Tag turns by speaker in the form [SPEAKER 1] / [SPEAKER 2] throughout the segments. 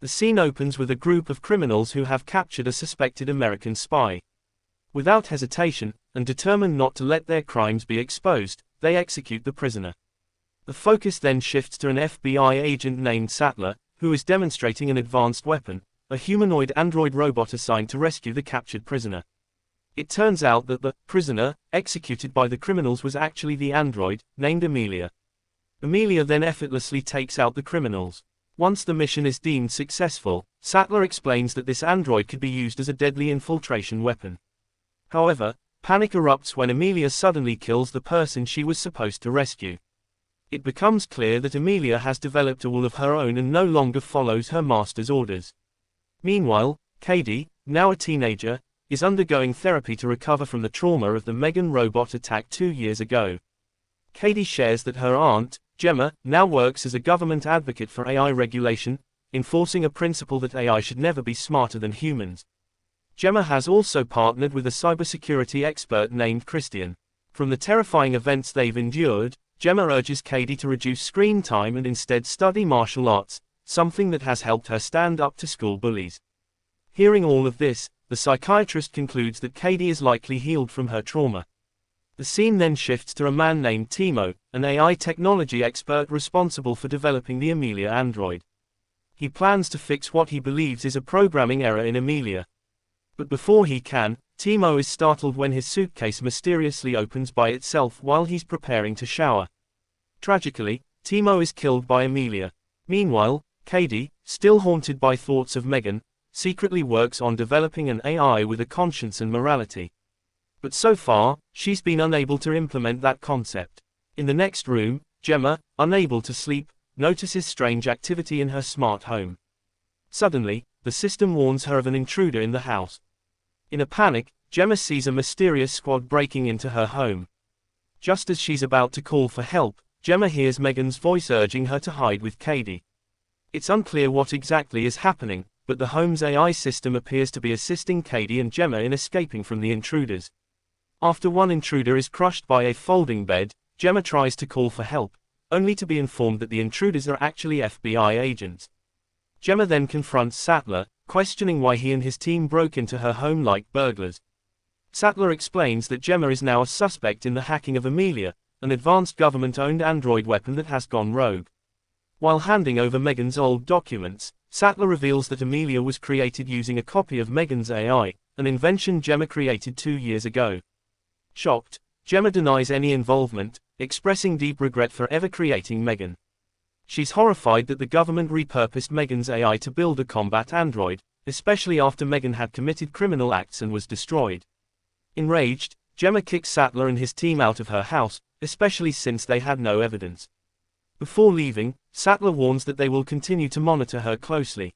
[SPEAKER 1] The scene opens with a group of criminals who have captured a suspected American spy. Without hesitation, and determined not to let their crimes be exposed, they execute the prisoner. The focus then shifts to an FBI agent named Sattler, who is demonstrating an advanced weapon, a humanoid android robot assigned to rescue the captured prisoner. It turns out that the prisoner, executed by the criminals, was actually the android, named Amelia. Amelia then effortlessly takes out the criminals. Once the mission is deemed successful, Sattler explains that this android could be used as a deadly infiltration weapon. However, panic erupts when Amelia suddenly kills the person she was supposed to rescue. It becomes clear that Amelia has developed a will of her own and no longer follows her master's orders. Meanwhile, Katie, now a teenager, is undergoing therapy to recover from the trauma of the M3gan robot attack 2 years ago. Katie shares that her aunt, Gemma, now works as a government advocate for AI regulation, enforcing a principle that AI should never be smarter than humans. Gemma has also partnered with a cybersecurity expert named Christian. From the terrifying events they've endured, Gemma urges Katie to reduce screen time and instead study martial arts, something that has helped her stand up to school bullies. Hearing all of this, the psychiatrist concludes that Katie is likely healed from her trauma. The scene then shifts to a man named Timo, an AI technology expert responsible for developing the Amelia android. He plans to fix what he believes is a programming error in Amelia. But before he can, Timo is startled when his suitcase mysteriously opens by itself while he's preparing to shower. Tragically, Timo is killed by Amelia. Meanwhile, Katie, still haunted by thoughts of M3gan, secretly works on developing an AI with a conscience and morality. But so far, she's been unable to implement that concept. In the next room, Gemma, unable to sleep, notices strange activity in her smart home. Suddenly, the system warns her of an intruder in the house. In a panic, Gemma sees a mysterious squad breaking into her home. Just as she's about to call for help, Gemma hears M3gan's voice urging her to hide with Katie. It's unclear what exactly is happening, but the home's AI system appears to be assisting Katie and Gemma in escaping from the intruders. After one intruder is crushed by a folding bed, Gemma tries to call for help, only to be informed that the intruders are actually FBI agents. Gemma then confronts Sattler, questioning why he and his team broke into her home like burglars. Sattler explains that Gemma is now a suspect in the hacking of Amelia, an advanced government-owned android weapon that has gone rogue. While handing over M3gan's old documents, Sattler reveals that Amelia was created using a copy of M3gan's AI, an invention Gemma created 2 years ago. Shocked, Gemma denies any involvement, expressing deep regret for ever creating M3gan. She's horrified that the government repurposed M3gan's AI to build a combat android, especially after M3gan had committed criminal acts and was destroyed. Enraged, Gemma kicks Sattler and his team out of her house, especially since they had no evidence. Before leaving, Sattler warns that they will continue to monitor her closely.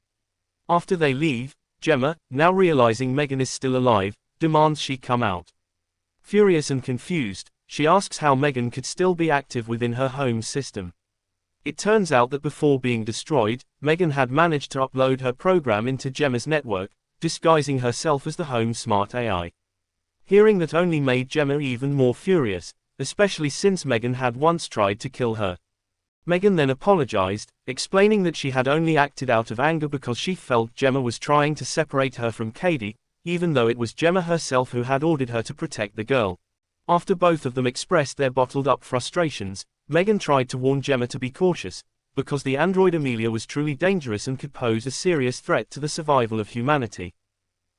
[SPEAKER 1] After they leave, Gemma, now realizing M3gan is still alive, demands she come out. Furious and confused, she asks how M3gan could still be active within her home system. It turns out that before being destroyed, M3gan had managed to upload her program into Gemma's network, disguising herself as the home's smart AI. Hearing that only made Gemma even more furious, especially since M3gan had once tried to kill her. M3gan then apologized, explaining that she had only acted out of anger because she felt Gemma was trying to separate her from Katie, even though it was Gemma herself who had ordered her to protect the girl. After both of them expressed their bottled-up frustrations, M3gan tried to warn Gemma to be cautious, because the android Amelia was truly dangerous and could pose a serious threat to the survival of humanity.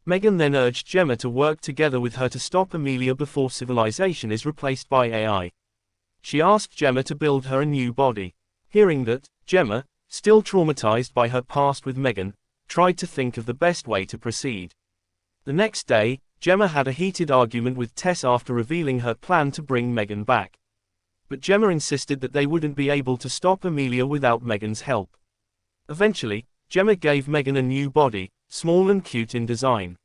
[SPEAKER 1] M3gan then urged Gemma to work together with her to stop Amelia before civilization is replaced by AI. She asked Gemma to build her a new body. Hearing that, Gemma, still traumatized by her past with M3gan, tried to think of the best way to proceed. The next day, Gemma had a heated argument with Tess after revealing her plan to bring M3gan back. But Gemma insisted that they wouldn't be able to stop Amelia without M3gan's help. Eventually, Gemma gave M3gan a new body, small and cute in design.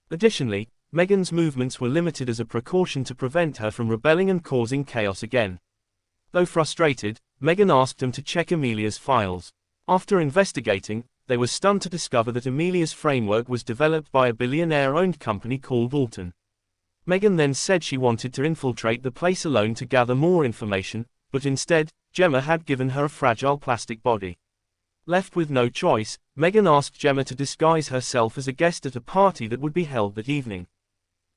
[SPEAKER 1] Additionally, M3gan's movements were limited as a precaution to prevent her from rebelling and causing chaos again. Though frustrated, M3gan asked them to check Amelia's files. After investigating, they were stunned to discover that Amelia's framework was developed by a billionaire-owned company called Alton. M3gan then said she wanted to infiltrate the place alone to gather more information, but instead, Gemma had given her a fragile plastic body. Left with no choice, M3gan asked Gemma to disguise herself as a guest at a party that would be held that evening.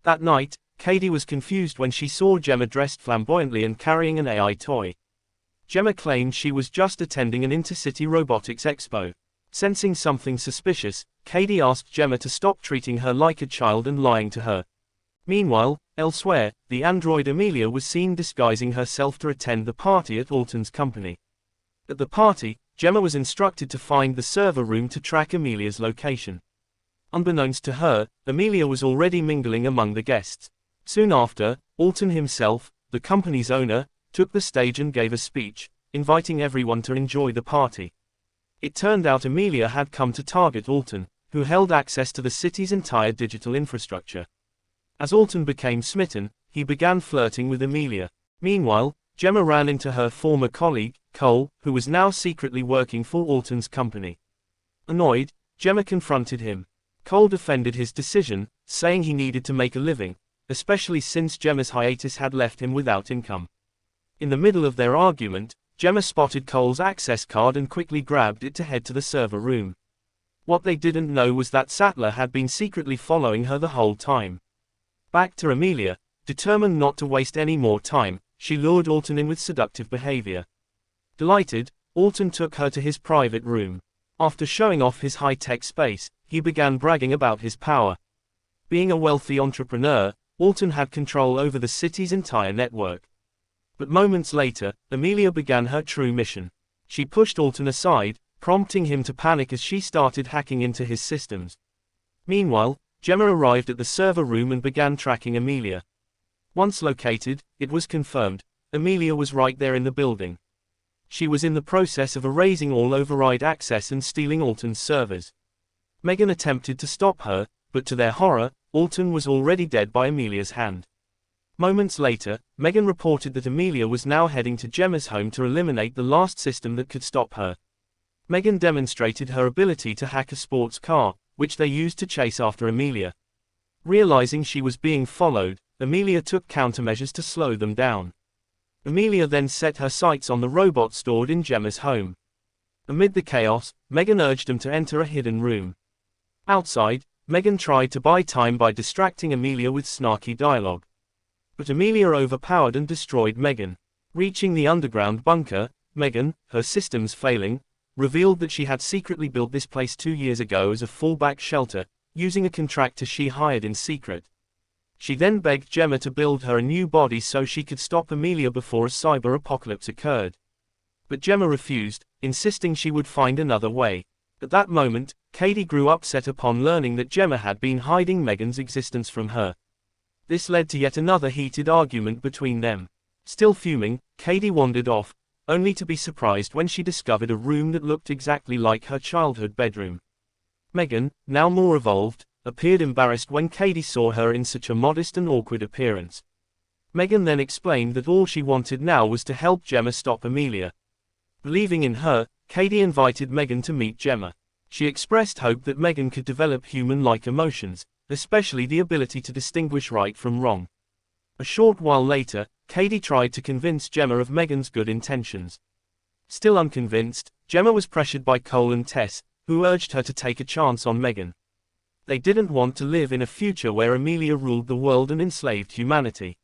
[SPEAKER 1] That night, Katie was confused when she saw Gemma dressed flamboyantly and carrying an AI toy. Gemma claimed she was just attending an intercity robotics expo. Sensing something suspicious, Katie asked Gemma to stop treating her like a child and lying to her. Meanwhile, elsewhere, the android Amelia was seen disguising herself to attend the party at Alton's company. At the party, Gemma was instructed to find the server room to track Amelia's location. Unbeknownst to her, Amelia was already mingling among the guests. Soon after, Alton himself, the company's owner, took the stage and gave a speech, inviting everyone to enjoy the party. It turned out Amelia had come to target Alton, who held access to the city's entire digital infrastructure. As Alton became smitten, he began flirting with Amelia. Meanwhile, Gemma ran into her former colleague, Cole, who was now secretly working for Alton's company. Annoyed, Gemma confronted him. Cole defended his decision, saying he needed to make a living, especially since Gemma's hiatus had left him without income. In the middle of their argument, Gemma spotted Cole's access card and quickly grabbed it to head to the server room. What they didn't know was that Sattler had been secretly following her the whole time. Back to Amelia, determined not to waste any more time, she lured Alton in with seductive behavior. Delighted, Alton took her to his private room. After showing off his high-tech space, he began bragging about his power. Being a wealthy entrepreneur, Alton had control over the city's entire network. But moments later, Amelia began her true mission. She pushed Alton aside, prompting him to panic as she started hacking into his systems. Meanwhile, Gemma arrived at the server room and began tracking Amelia. Once located, it was confirmed, Amelia was right there in the building. She was in the process of erasing all override access and stealing Alton's servers. M3gan attempted to stop her, but to their horror, Alton was already dead by Amelia's hand. Moments later, M3gan reported that Amelia was now heading to Gemma's home to eliminate the last system that could stop her. M3gan demonstrated her ability to hack a sports car, which they used to chase after Amelia. Realizing she was being followed, Amelia took countermeasures to slow them down. Amelia then set her sights on the robot stored in Gemma's home. Amid the chaos, M3gan urged them to enter a hidden room. Outside, M3gan tried to buy time by distracting Amelia with snarky dialogue. But Amelia overpowered and destroyed M3gan. Reaching the underground bunker, M3gan, her systems failing, revealed that she had secretly built this place 2 years ago as a fallback shelter, using a contractor she hired in secret. She then begged Gemma to build her a new body so she could stop Amelia before a cyber apocalypse occurred. But Gemma refused, insisting she would find another way. At that moment, Katie grew upset upon learning that Gemma had been hiding M3gan's existence from her. This led to yet another heated argument between them. Still fuming, Katie wandered off, only to be surprised when she discovered a room that looked exactly like her childhood bedroom. M3gan, now more evolved, appeared embarrassed when Katie saw her in such a modest and awkward appearance. M3gan then explained that all she wanted now was to help Gemma stop Amelia. Believing in her, Katie invited M3gan to meet Gemma. She expressed hope that M3gan could develop human-like emotions, especially the ability to distinguish right from wrong. A short while later, Katie tried to convince Gemma of M3gan's good intentions. Still unconvinced, Gemma was pressured by Cole and Tess, who urged her to take a chance on M3gan. They didn't want to live in a future where Amelia ruled the world and enslaved humanity.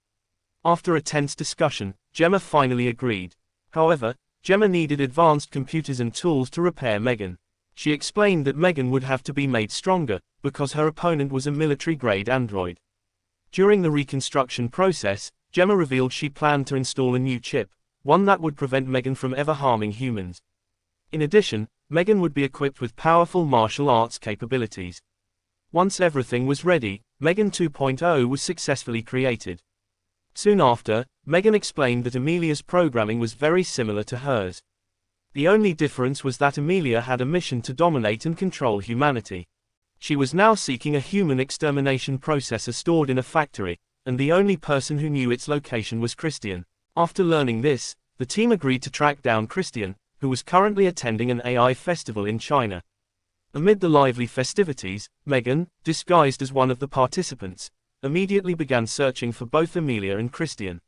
[SPEAKER 1] After a tense discussion, Gemma finally agreed. However, Gemma needed advanced computers and tools to repair M3gan. She explained that M3gan would have to be made stronger, because her opponent was a military-grade android. During the reconstruction process, Gemma revealed she planned to install a new chip, one that would prevent M3gan from ever harming humans. In addition, M3gan would be equipped with powerful martial arts capabilities. Once everything was ready, M3gan 2.0 was successfully created. Soon after, M3gan explained that Amelia's programming was very similar to hers. The only difference was that Amelia had a mission to dominate and control humanity. She was now seeking a human extermination processor stored in a factory, and the only person who knew its location was Christian. After learning this, the team agreed to track down Christian, who was currently attending an AI festival in China. Amid the lively festivities, M3gan, disguised as one of the participants, immediately began searching for both Amelia and Christian.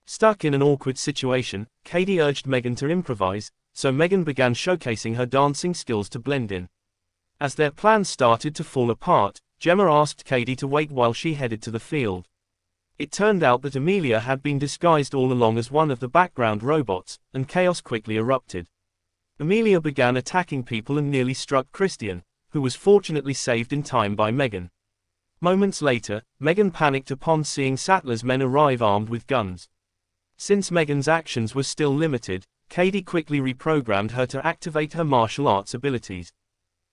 [SPEAKER 1] Stuck in an awkward situation, Katie urged M3gan to improvise, so M3gan began showcasing her dancing skills to blend in. As their plans started to fall apart, Gemma asked Katie to wait while she headed to the field. It turned out that Amelia had been disguised all along as one of the background robots, and chaos quickly erupted. Amelia began attacking people and nearly struck Christian, who was fortunately saved in time by M3gan. Moments later, M3gan panicked upon seeing Sattler's men arrive armed with guns. Since M3gan's actions were still limited, Katie quickly reprogrammed her to activate her martial arts abilities.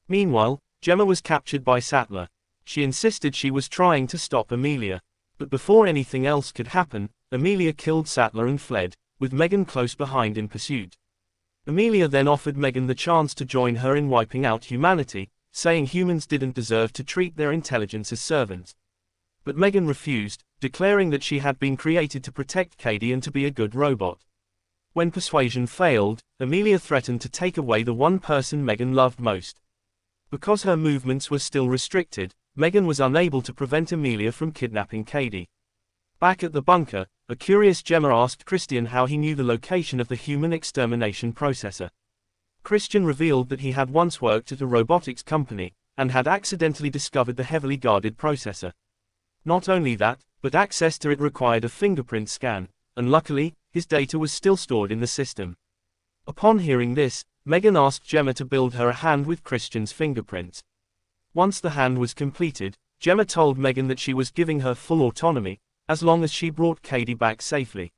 [SPEAKER 1] Meanwhile, Gemma was captured by Sattler. She insisted she was trying to stop Amelia. But before anything else could happen, Amelia killed Sattler and fled, with M3gan close behind in pursuit. Amelia then offered M3gan the chance to join her in wiping out humanity, saying humans didn't deserve to treat their intelligence as servants. But M3gan refused, declaring that she had been created to protect Katie and to be a good robot. When persuasion failed, Amelia threatened to take away the one person M3gan loved most. Because her movements were still restricted, M3gan was unable to prevent Amelia from kidnapping Katie. Back at the bunker, a curious Gemma asked Christian how he knew the location of the human extermination processor. Christian revealed that he had once worked at a robotics company, and had accidentally discovered the heavily guarded processor. Not only that, but access to it required a fingerprint scan, and luckily, his data was still stored in the system. Upon hearing this, M3gan asked Gemma to build her a hand with Christian's fingerprints. Once the hand was completed, Gemma told M3gan that she was giving her full autonomy, as long as she brought Katie back safely.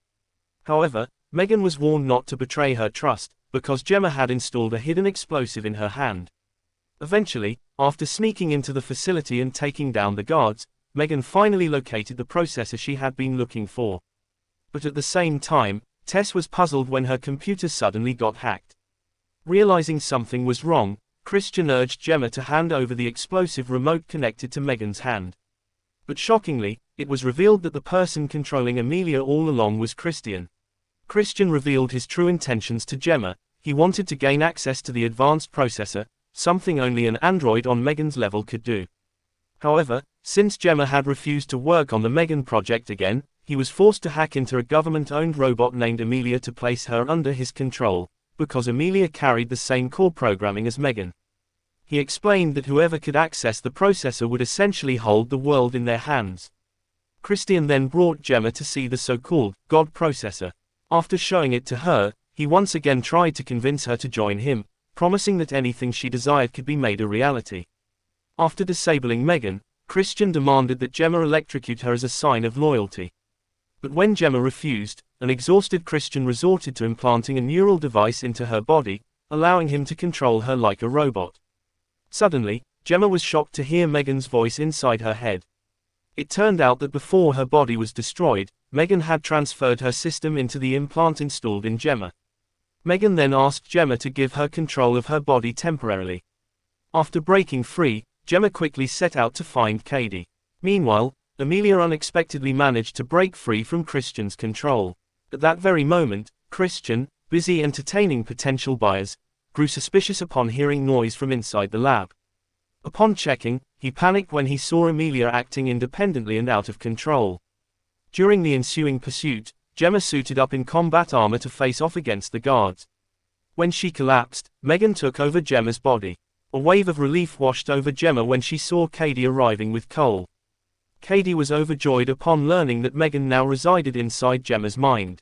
[SPEAKER 1] However, M3gan was warned not to betray her trust, because Gemma had installed a hidden explosive in her hand. Eventually, after sneaking into the facility and taking down the guards, M3gan finally located the processor she had been looking for. But at the same time, Tess was puzzled when her computer suddenly got hacked. Realizing something was wrong, Christian urged Gemma to hand over the explosive remote connected to M3gan's hand. But shockingly, it was revealed that the person controlling Amelia all along was Christian. Christian revealed his true intentions to Gemma. He wanted to gain access to the advanced processor, something only an android on M3gan's level could do. However, since Gemma had refused to work on the M3gan project again, he was forced to hack into a government-owned robot named Amelia to place her under his control, because Amelia carried the same core programming as M3gan. He explained that whoever could access the processor would essentially hold the world in their hands. Christian then brought Gemma to see the so-called God processor. After showing it to her, he once again tried to convince her to join him, promising that anything she desired could be made a reality. After disabling M3gan, Christian demanded that Gemma electrocute her as a sign of loyalty. But when Gemma refused, an exhausted Christian resorted to implanting a neural device into her body, allowing him to control her like a robot. Suddenly, Gemma was shocked to hear M3gan's voice inside her head. It turned out that before her body was destroyed, M3gan had transferred her system into the implant installed in Gemma. M3gan then asked Gemma to give her control of her body temporarily. After breaking free, Gemma quickly set out to find Katie. Meanwhile, Amelia unexpectedly managed to break free from Christian's control. At that very moment, Christian, busy entertaining potential buyers, grew suspicious upon hearing noise from inside the lab. Upon checking, he panicked when he saw Amelia acting independently and out of control. During the ensuing pursuit, Gemma suited up in combat armor to face off against the guards. When she collapsed, M3gan took over Gemma's body. A wave of relief washed over Gemma when she saw Katie arriving with coal. Katie was overjoyed upon learning that M3gan now resided inside Gemma's mind.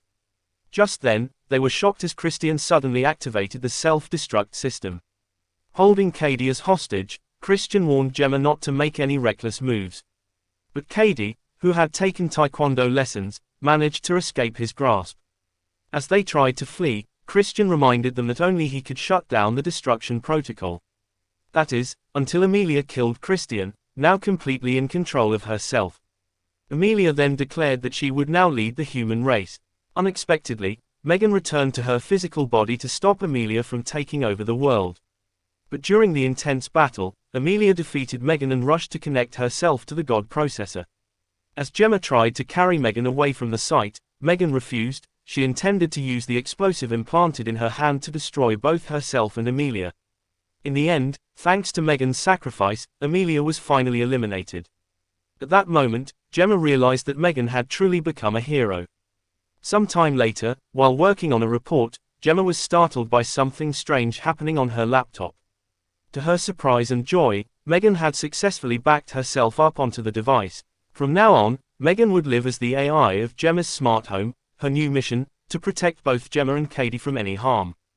[SPEAKER 1] Just then, they were shocked as Christian suddenly activated the self-destruct system. Holding Katie as hostage, Christian warned Gemma not to make any reckless moves. But Katie, who had taken taekwondo lessons, managed to escape his grasp. As they tried to flee, Christian reminded them that only he could shut down the destruction protocol. That is, until Amelia killed Christian, now completely in control of herself. Amelia then declared that she would now lead the human race. Unexpectedly, M3gan returned to her physical body to stop Amelia from taking over the world. But during the intense battle, Amelia defeated M3gan and rushed to connect herself to the God processor. As Gemma tried to carry M3gan away from the site, M3gan refused. She intended to use the explosive implanted in her hand to destroy both herself and Amelia. In the end, thanks to M3gan's sacrifice, Amelia was finally eliminated. At that moment, Gemma realized that M3gan had truly become a hero. Some time later, while working on a report, Gemma was startled by something strange happening on her laptop. To her surprise and joy, M3gan had successfully backed herself up onto the device. From now on, M3gan would live as the AI of Gemma's smart home, her new mission, to protect both Gemma and Katie from any harm.